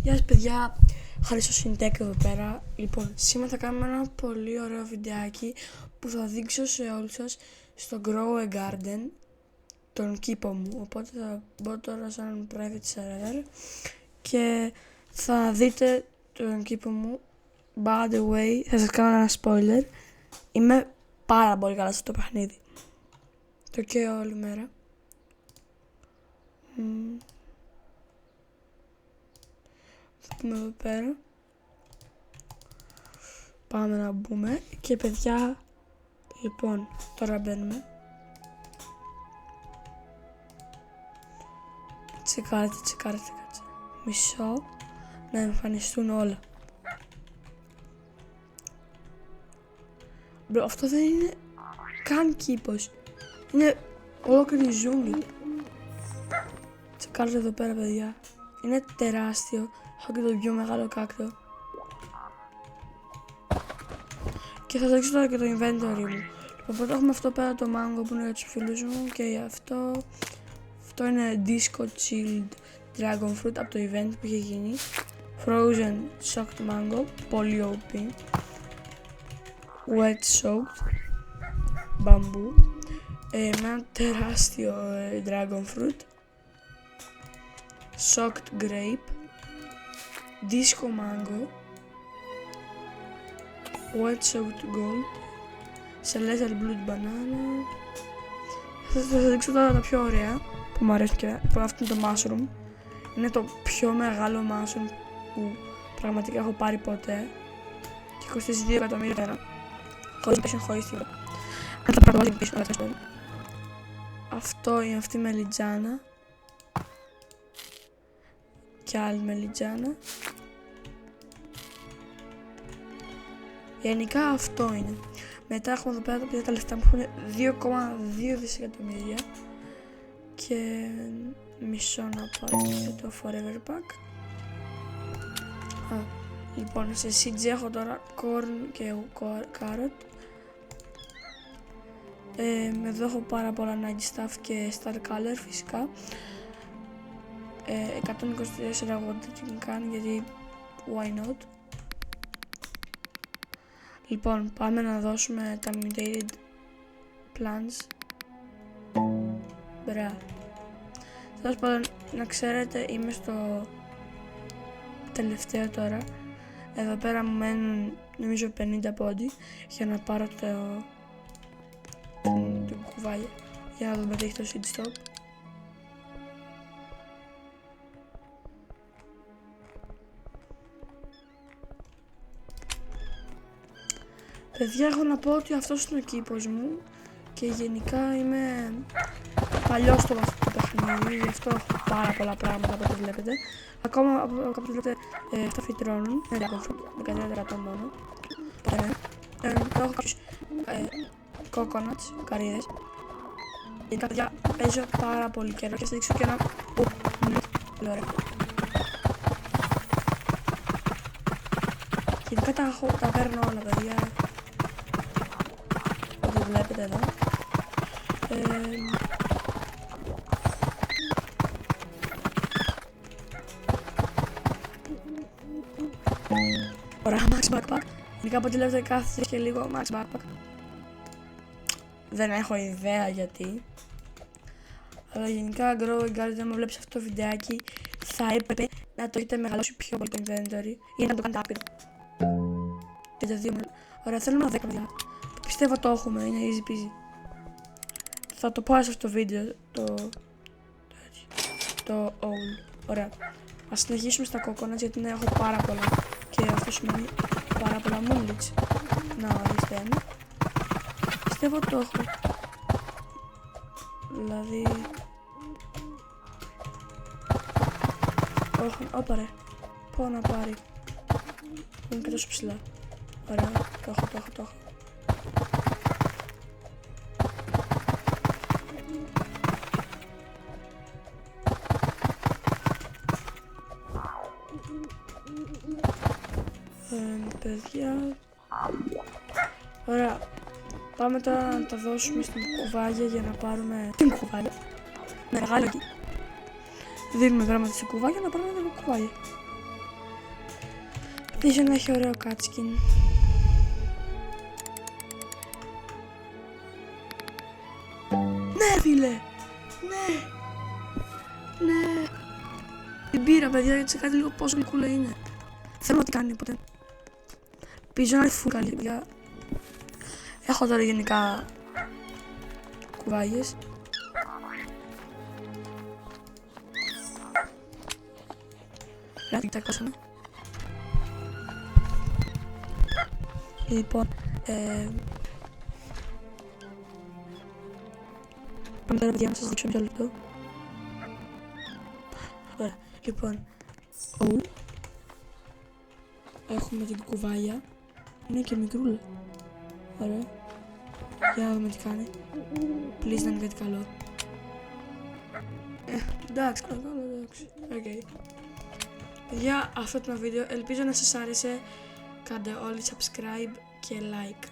Γεια σας παιδιά, Χρήστος εδώ πέρα. Λοιπόν, σήμερα θα κάνουμε ένα πολύ ωραίο βιντεάκι που θα δείξω σε όλους σας στο Grow a Garden, τον κήπο μου. Οπότε θα μπω τώρα σε έναν private server και θα δείτε τον κήπο μου. By the way, θα σας κάνω ένα spoiler. Είμαι πάρα πολύ καλά σε αυτό το παιχνίδι. Το καίω όλη μέρα. Θα πούμε εδώ πέρα. Πάμε να μπούμε και παιδιά, λοιπόν, τώρα μπαίνουμε. Τσεκάρετε, κάτσε. Μισό να εμφανιστούν όλα. Μπρο, αυτό δεν είναι καν κήπος. Είναι ολόκληρη ζούγκλη. Τσεκάρετε εδώ πέρα παιδιά. Είναι τεράστιο. Έχω και το πιο μεγάλο κάκτο. Και θα δείξω τώρα και το inventory μου. Λοιπόν, πρώτα έχουμε αυτό πέρα το mango που είναι για τους φίλους μου και αυτό. Αυτό είναι disco chilled dragon fruit από το event που είχε γίνει. Frozen soaked mango, πολύ OP. Wet soaked bamboo. Με ένα τεράστιο dragon fruit. Soaked grape. Disco mango. Wet soaked gold. Celestial blood banana. Θα σας δείξω τώρα τα πιο ωραία που μου αρέσουν και αυτό είναι το mushroom. Είναι το πιο μεγάλο mushroom που πραγματικά έχω πάρει ποτέ και κοστίζει 2 εκατομμύρια πέρα. Χωρίς τίποτα. Αν θα πάρω το πίσω, αυτό είναι αυτή η μελιτζάνα και άλλη μελιτζάνα. Γενικά αυτό είναι. Μετά έχουμε εδώ πέρα τα λεφτά μου που είναι 2,2 δισεκατομμύρια και μισό να πάρω και το forever pack. Λοιπόν, σε seeds έχω τώρα corn και carrot. Εδώ έχω πάρα πολλά night stuff και star color φυσικά. 124 εγώ δεν την κάνω γιατί why not. Λοιπόν, πάμε να δώσουμε τα mutated plants. Μπράβο. Τέλος πάντων, να ξέρετε, είμαι στο τελευταίο τώρα. Εδώ πέρα μου μένουν νομίζω 50 πόντι για να πάρω το κουβάλι. Για να δούμε τι έχει το seed stop. Παιδιά, έχω να πω ότι αυτός είναι ο κήπος μου και γενικά είμαι παλιός στο αυτό το παιχνίδι, γι' αυτό έχω πάρα πολλά πράγματα από ό,τι βλέπετε. Ακόμα από ό,τι βλέπετε αυτά φυτρώνουν, είναι 13% μόνο. Εδώ έχω κάποιους coconuts, καρύδες. Γενικά παιδιά παίζω πάρα πολύ καιρό και θα δείξω και ένα πολύ ωραία. Γενικά τα παίρνω όλα παιδιά. Ό,τι βλέπετε εδώ. Ωραία, max backpack. Γενικά από ό,τι βλέπετε κάθεται και λίγο max backpack. Δεν έχω ιδέα γιατί. Αλλά γενικά Grow a Garden, άμα βλέπεις αυτό το βιντεάκι θα έπρεπε να το έχετε μεγαλώσει πιο πολύ το inventory ή να το κάνετε άπειρο. Και τα δύο. Ωραία, θέλω να 10 παιδιά. Πιστεύω το έχουμε, είναι easy peasy. Θα το πάω σε αυτό το βίντεο, το all. Ωραία. Ας συνεχίσουμε στα coconuts γιατί έχω πάρα πολλά και αυτό σημαίνει πάρα πολλά moonlits. Να ορίστε ένα. Πιστεύω το έχω. Δηλαδή... Όχι, όπα ρε. Πάω να πάρει. Είναι και τόσο ψηλά. Ωραία, το έχω. Παιδιά. Ωραία. Πάμε τώρα να τα δώσουμε στην κουβάγια για να πάρουμε την κουβάγια. Μεγάλο εκεί. Δίνουμε γράμματα στην κουβάγια να πάρουμε την κουβάγια. Ελπίζω να έχει ωραίο cutscene. Ναι φίλε! Ναι! Ναι! Την πήρα παιδιά, γιατί σε κάτι λίγο πόσο γλυκούλα είναι. Θέλω να τι κάνει ποτέ. Ελπίζω να είναι full καλή παιδιά. Έχω τώρα γενικά κουβάγες. Ρε, τα κόσαμε. Λοιπόν, πάμε τώρα παιδιά να σας δείξω μισό λεπτό. Ωραία, λοιπόν, έχουμε την κουβάλια. Είναι και μικρούλα. Ωραία. Για να δούμε τι κάνει. Please να είναι κάτι καλό. Εντάξει, εντάξει. Οκ. Παιδιά, αυτό ήταν το βίντεο. Ελπίζω να σας άρεσε. Κάντε όλοι subscribe και like.